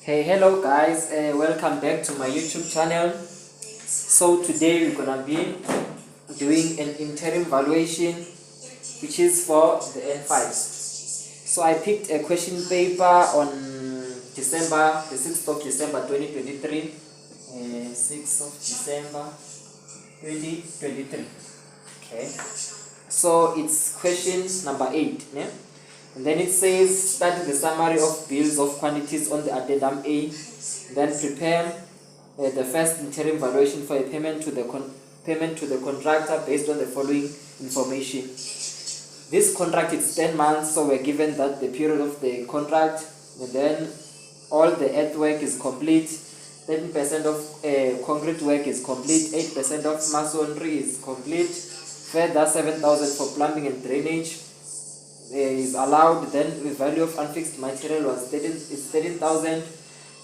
Hello guys, welcome back to my YouTube channel. So today we're gonna be doing an interim valuation which is for the N5s. So I picked a question paper on December, the 6th of December 2023. 6th of December 2023. Okay. So it's question number 8. Yeah? And then it says, study the summary of bills of quantities on the addendum A, then prepare the first interim valuation for a payment to the contractor based on the following information. This contract is 10 months, so we're given that the period of the contract, and then all the earthwork is complete, 13% of concrete work is complete, 8% of masonry is complete, further 7,000 for plumbing and drainage is allowed. Then the value of unfixed material was 13,000.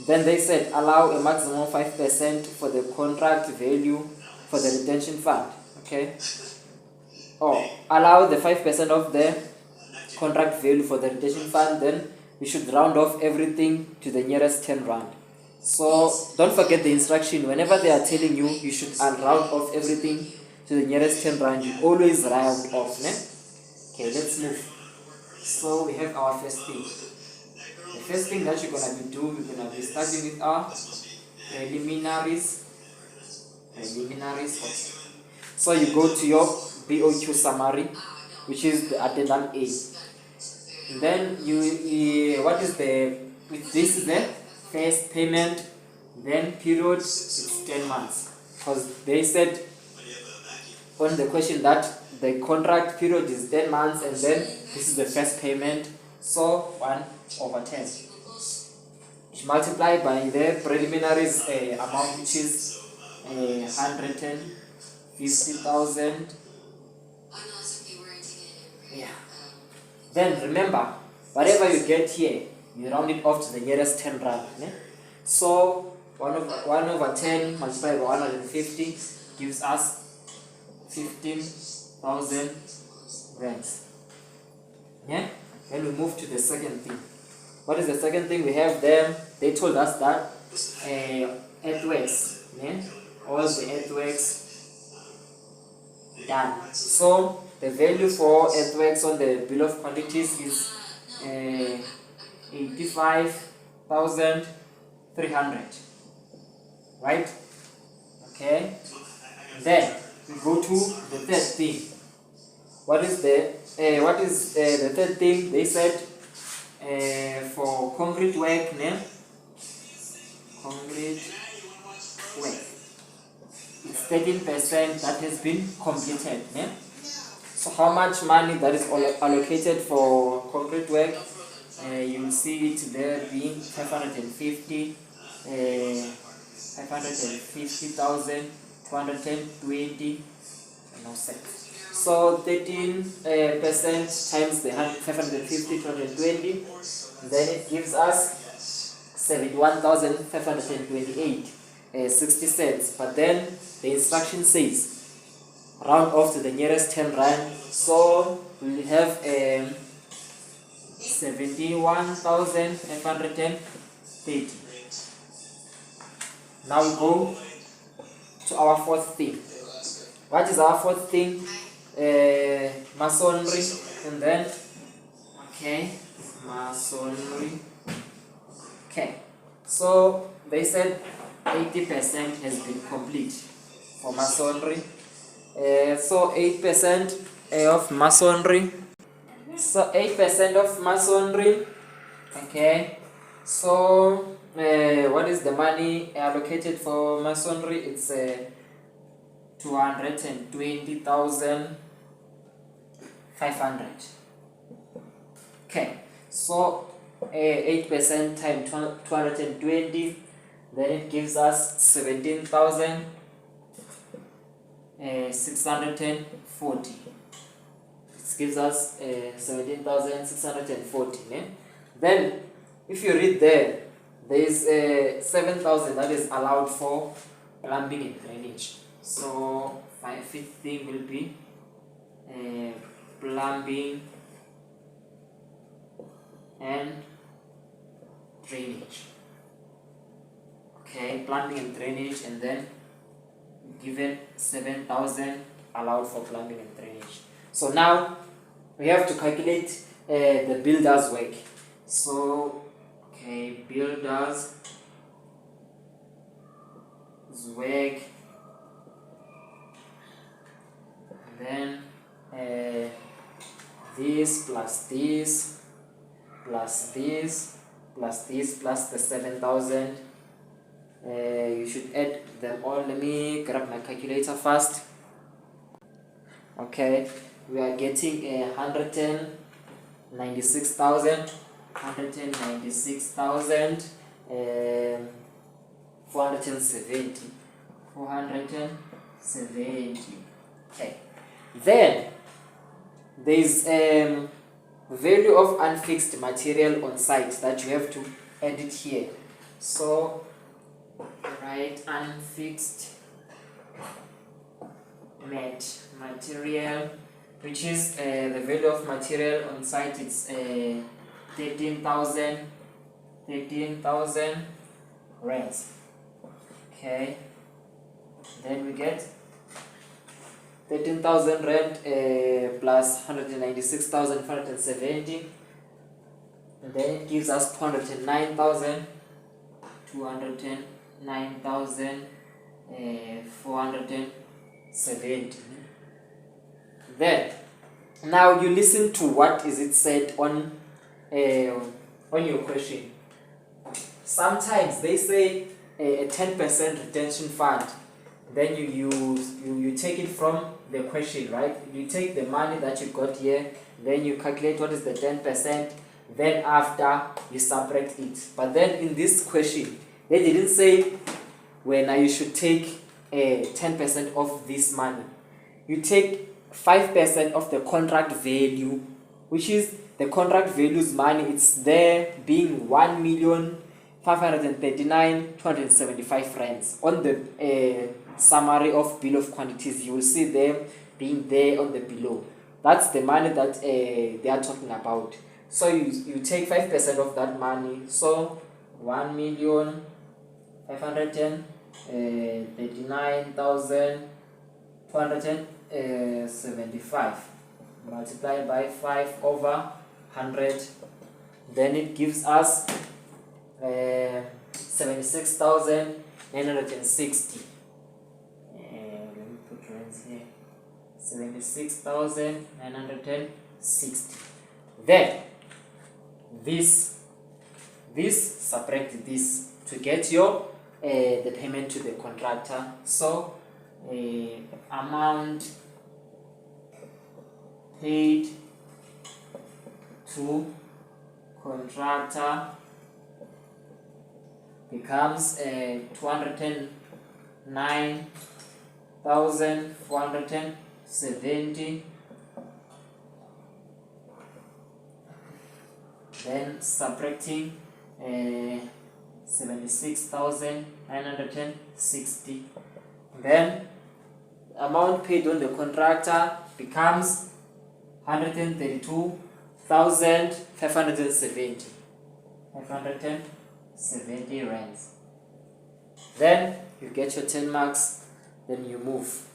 Then they said allow a maximum of 5% for the contract value for the retention fund. Okay, or allow the 5% of the contract value for the retention fund. Then we should round off everything to the nearest 10 rand. So don't forget the instruction. Whenever they are telling you you should round off everything to the nearest 10 rand, you always round off. Ne? Okay, let's move. So we have our first thing. The first thing that you're gonna be doing, we're gonna be starting with our preliminaries. Okay. So you go to your BOQ summary, which is the addendum A. And then this is the first payment, then period, it's 10 months. Because they said on the question that the contract period is 10 months and then this is the first payment, so 1/10. Multiplied by the preliminaries amount, which is 150,000. Yeah. Then remember, whatever you get here, you round it off to the nearest 10 rand. So 1/10 multiplied by 150 gives us 15,000 rands. Yeah. Then we move to the second thing. What is the second thing we have there? They told us that earthworks, all the earthworks done. So the value for earthworks on the bill of quantities is 85,300. Right? Okay. Then we go to the third thing. What is the third thing? They said for concrete work, concrete work, it's 13% that has been completed. So how much money that is allocated for concrete work? You will see it there being 550,000, 220, no cents. So 13% times the 550, 220, then it gives us 71,528, 60 cents. But then the instruction says round off to the nearest 10 rand. So we have 71,530. Now we go to our fourth thing. What is our fourth thing? Masonry, and then masonry. Okay, so they said 80% has been complete for masonry. So 8% of masonry. So 8% of masonry. Okay, so what is the money allocated for masonry? It's 220,500. Okay, so 8% times 220, then it gives us 17,640. It gives us 17,640. Then if you read there is 7,000 that is allowed for plumbing and drainage. So my fifth thing will be plumbing and drainage. Okay, plumbing and drainage, and then given 7,000 allowed for plumbing and drainage. So now we have to calculate the builder's work. So okay, builder's work, then this plus this plus this plus this plus the 7,000. You should add them all. Let me grab my calculator first. Okay, we are getting 196,000 470. Okay, then there is value of unfixed material on site that you have to edit here. So write unfixed material, which is the value of material on site. It's 13,000 rands. Okay, then we get 13,000 rand plus 196,570, and then it gives us 209,470. Then now you listen to what is it said on your question. Sometimes they say a 10% retention fund. Then you take it from the question, right? You take the money that you got here, then you calculate what is the 10%, then after you subtract it. But then in this question, they didn't say when you should take 10% of this money. You take 5% of the contract value, which is the contract value's money. It's there being 1,539,275 rands. On the summary of bill of quantities, you will see them being there on the below. That's the money that they are talking about. So you take 5% of that money. So 1,539,275 multiplied by 5 over 100. Then it gives us 76,960. Let me put rands here. 76,960. Then this subtract this to get your the payment to the contractor. So amount paid to contractor becomes 209,470. Then subtracting 76,960. Then amount paid on the contractor becomes 132,570. 570 rands. Then you get your 10 marks. Then you move.